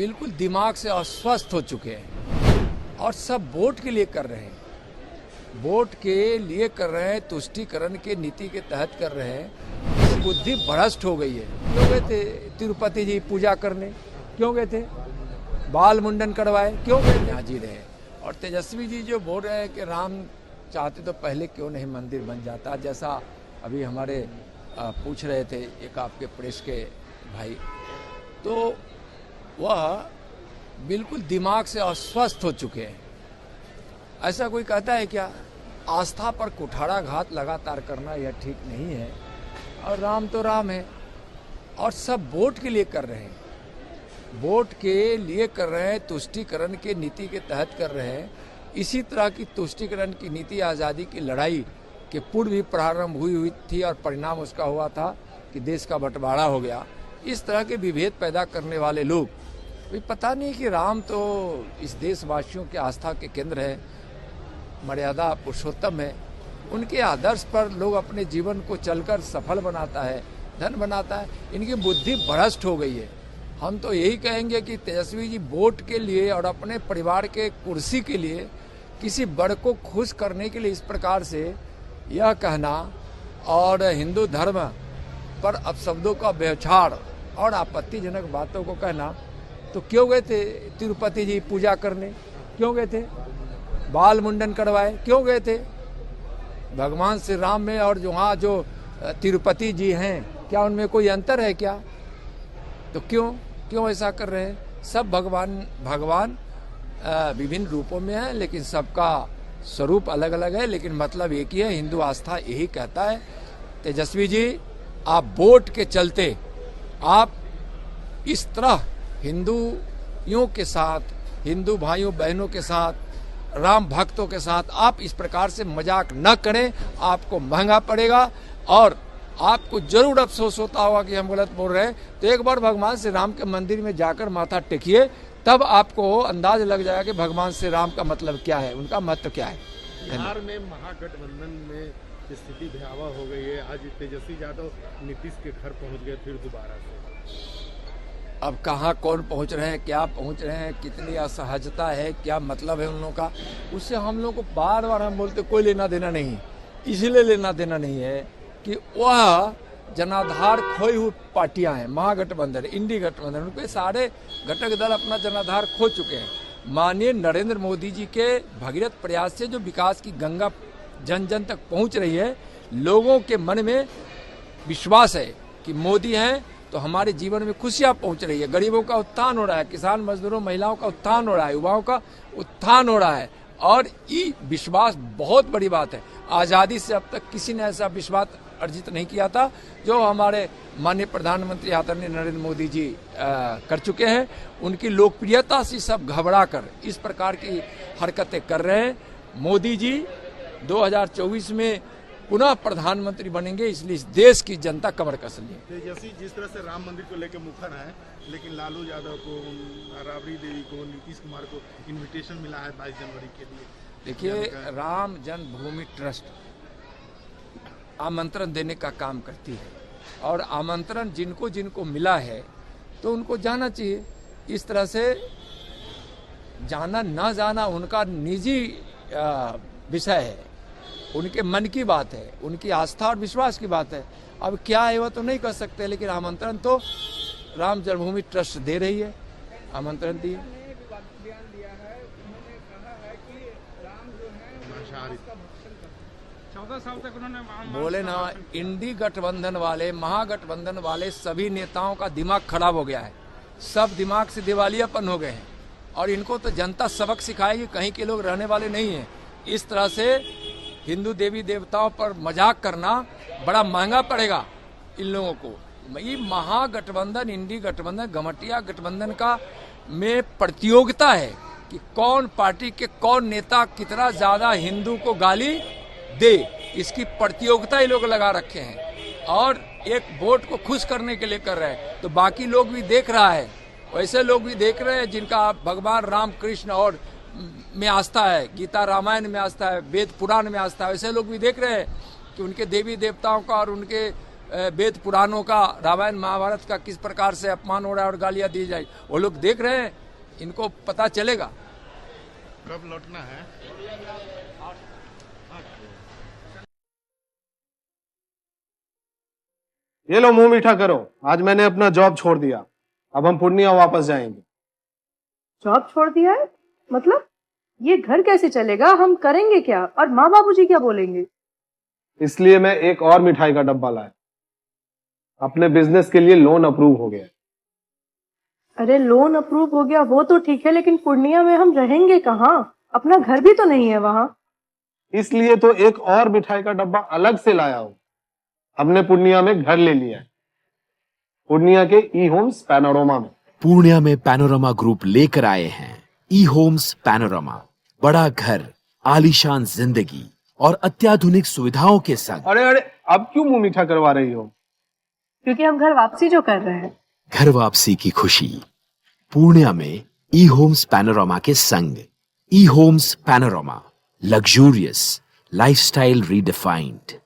बिल्कुल दिमाग से अस्वस्थ हो चुके हैं और सब वोट के लिए कर रहे हैं, वोट के लिए कर रहे हैं, तुष्टीकरण के नीति के तहत कर रहे हैं। बुद्धि भ्रष्ट हो गई है। क्यों गए थे तिरुपति जी पूजा करने? क्यों गए थे? बाल मुंडन करवाए? क्यों गए थे? हाजिर है। और तेजस्वी जी जो बोल रहे हैं कि राम चाहते तो पहले क्यों नहीं मंदिर बन जाता, जैसा अभी हमारे पूछ रहे थे एक आपके प्रेस के भाई, तो वह बिल्कुल दिमाग से अस्वस्थ हो चुके हैं। ऐसा कोई कहता है क्या? आस्था पर कुठाराघात लगातार करना यह ठीक नहीं है। और राम तो राम है और सब वोट के लिए कर रहे हैं, वोट के लिए कर रहे हैं, तुष्टीकरण के नीति के तहत कर रहे हैं। इसी तरह की तुष्टीकरण की नीति आज़ादी की लड़ाई के पूर्व भी प्रारंभ हुई थी और परिणाम उसका हुआ था कि देश का बंटवारा हो गया। इस तरह के विभेद पैदा करने वाले लोग, भी पता नहीं कि राम तो इस देशवासियों के आस्था के केंद्र है, मर्यादा पुरुषोत्तम है, उनके आदर्श पर लोग अपने जीवन को चलकर सफल बनाता है, धन बनाता है। इनकी बुद्धि भ्रष्ट हो गई है। हम तो यही कहेंगे कि तेजस्वी जी वोट के लिए और अपने परिवार के कुर्सी के लिए किसी बड़ को खुश करने के लिए इस प्रकार से यह कहना और हिंदू धर्म पर अपशब्दों का व्यवहार और आपत्तिजनक बातों को कहना, तो क्यों गए थे तिरुपति जी पूजा करने? क्यों गए थे? बाल मुंडन करवाए? क्यों गए थे? भगवान श्री राम में और वहाँ जो तिरुपति जी हैं, क्या उनमें कोई अंतर है क्या? तो क्यों ऐसा कर रहे हैं? सब भगवान विभिन्न रूपों में है, लेकिन सबका स्वरूप अलग अलग है, लेकिन मतलब एक ही है। हिंदू आस्था यही कहता है। तेजस्वी जी, आप वोट के चलते आप इस तरह हिंदुओं के साथ, हिंदू भाइयों बहनों के साथ, राम भक्तों के साथ आप इस प्रकार से मजाक न करें, आपको महंगा पड़ेगा और आपको जरूर अफसोस होता होगा कि हम गलत बोल रहे हैं। तो एक बार भगवान श्री राम के मंदिर में जाकर माथा टेकिए, तब आपको अंदाज लग जाएगा कि भगवान श्री राम का मतलब क्या है, उनका महत्व क्या है। बिहार में महागठबंधन में स्थिति भयावह हो गई है। आज तेजस्वी यादव नीतीश के घर पहुंच गए फिर दोबारा से। अब कहाँ कौन पहुंच रहे हैं, क्या पहुंच रहे हैं, कितनी असहजता है, क्या मतलब है उन लोगों का, उससे हम लोग को बार बार हम बोलते कोई लेना देना नहीं। इसलिए लेना देना नहीं है कि वह जनाधार खोई हुई पार्टियां हैं, महागठबंधन, इंडी गठबंधन, उनके सारे घटक दल अपना जनाधार खो चुके हैं। माननीय नरेंद्र मोदी जी के भगीरथ प्रयास से जो विकास की गंगा जन जन तक पहुंच रही है, लोगों के मन में विश्वास है कि मोदी हैं तो हमारे जीवन में खुशियां पहुंच रही है, गरीबों का उत्थान हो रहा है, किसान मजदूरों महिलाओं का उत्थान हो रहा है, युवाओं का उत्थान हो रहा है। और ये विश्वास बहुत बड़ी बात है। आज़ादी से अब तक किसी ने ऐसा विश्वास अर्जित नहीं किया था जो हमारे माननीय प्रधानमंत्री आदरणीय नरेंद्र मोदी जी कर चुके हैं। उनकी लोकप्रियता से सब घबरा कर इस प्रकार की हरकतें कर रहे हैं। मोदी जी 2024 में पुनः प्रधानमंत्री बनेंगे, इसलिए इस देश की जनता कमर कस ली। तेजस्वी जिस तरह से राम मंदिर को लेकर मुखर है, लेकिन लालू यादव को, राबड़ी देवी को, नीतीश कुमार को इनविटेशन मिला है 22 जनवरी के लिए। देखिए, राम जन्मभूमि ट्रस्ट आमंत्रण देने का काम करती है और आमंत्रण जिनको जिनको मिला है तो उनको जाना चाहिए। इस तरह से जाना ना जाना उनका निजी विषय है, उनके मन की बात है, उनकी आस्था और विश्वास की बात है। अब क्या है वह तो नहीं कर सकते, लेकिन आमंत्रण तो राम जन्मभूमि ट्रस्ट दे रही है, आमंत्रण दिए। बोले ना, इंडी गठबंधन वाले, महागठबंधन वाले सभी नेताओं का दिमाग खराब हो गया है, सब दिमाग से दिवालियापन हो गए हैं और इनको तो जनता सबक सिखाएगी, कहीं के लोग रहने वाले नहीं हैं। इस तरह से हिंदू देवी देवताओं पर मजाक करना बड़ा महंगा पड़ेगा इन लोगों को। ये महागठबंधन, इंडी गठबंधन, गमटिया गठबंधन का में प्रतियोगिता है कि कौन पार्टी के कौन नेता कितना ज्यादा हिंदू को गाली दे, इसकी प्रतियोगिता ये लोग लगा रखे हैं और एक वोट को खुश करने के लिए कर रहे हैं। तो बाकी लोग भी देख रहा है, वैसे लोग भी देख रहे हैं जिनका भगवान राम कृष्ण और में आस्था है, गीता रामायण में आस्था है, वेद पुराण में आस्था है, वैसे लोग भी देख रहे हैं कि उनके देवी देवताओं का और उनके वेद पुराणों का, रामायण महाभारत का किस प्रकार से अपमान हो रहा है और गालियां दी जाए, वो लोग देख रहे हैं, इनको पता चलेगा। कब लौटना है? ये लो मुंह मीठा करो, आज मैंने अपना जॉब छोड़ दिया, अब हम पूर्णिया वापस जाएंगे। जॉब छोड़ दिया है? मतलब ये घर कैसे चलेगा? हम करेंगे क्या? और माँ बाबूजी क्या बोलेंगे? इसलिए मैं एक और मिठाई का डब्बा लाया, अपने बिजनेस के लिए लोन अप्रूव हो गया। अरे लोन अप्रूव हो गया वो तो ठीक है, लेकिन पूर्णिया में हम रहेंगे कहाँ? अपना घर भी तो नहीं है वहाँ। इसलिए तो एक और मिठाई का डब्बा अलग से लाया हूं। हमने पूर्णिया में घर ले लिया है, पूर्णिया के ई होम्स पैनोरमा में। पूर्णिया में पैनोरमा ग्रुप लेकर आए हैं ई होम्स पैनोरमा, बड़ा घर, आलीशान जिंदगी और अत्याधुनिक सुविधाओं के संग। अरे अरे, अब क्यों मुंह मीठा करवा रही हो? क्योंकि हम घर वापसी जो कर रहे हैं। घर वापसी की खुशी पूर्णिया में ई होम्स पैनोरमा के संग। E Homes Panorama, luxurious lifestyle redefined.